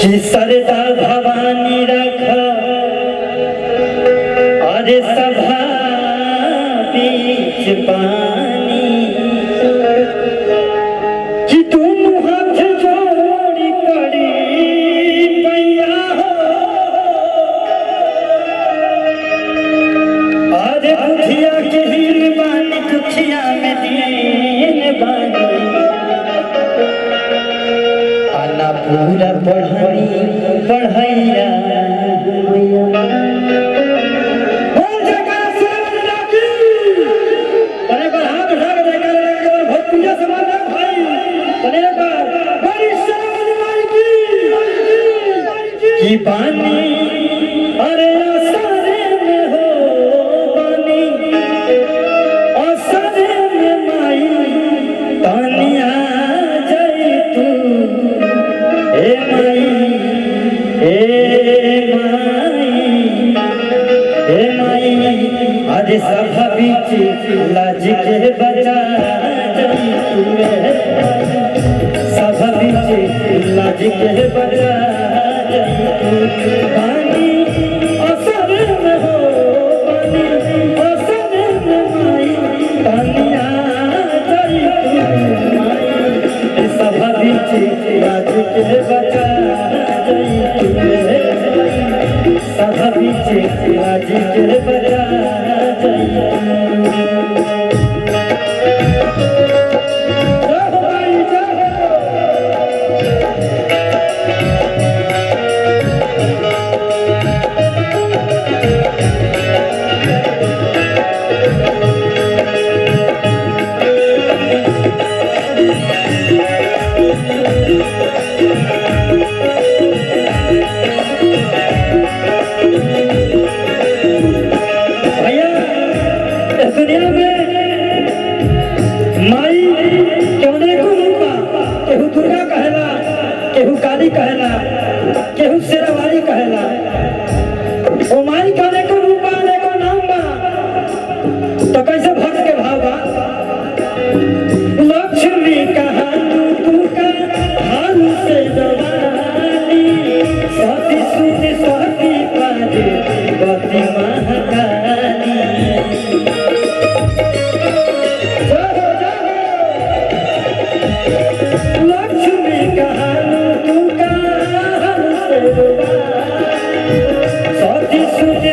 कि सरदा भवानी रख अरे सभा बीच पानी कि तुम हाथ जोड़ी पड़ी पैया हो अरे बुधिया के हीन बानी दुखिया में दीन बानी आना पूरा पढ़ैया की पानी अरे असरे में हो पानी असरे में माई पानी आ जाई तू ए माई अरे सभा बीच लाज के बचा जाई तू सभा बीच लाज के बचा पानी असर में हो पानी असर में माई पानी आ जाई तू सभा बीच लाज के बचा जाई तू सभा बीच लाज के बचा जाई दुनिया में माई केवने को रूपा केहू दुर्गा कहला केहू काली कहला केहू शेरावाली कहला ओ माई केवने को रूपा ने को नाम बा तो कैसे भक्त के भाव बा लक्ष्मी कहानी तू का हाल से जवानी सती सुती सती पाजे गति महाकाली लक्ष्मी कहानी तू का सती सुती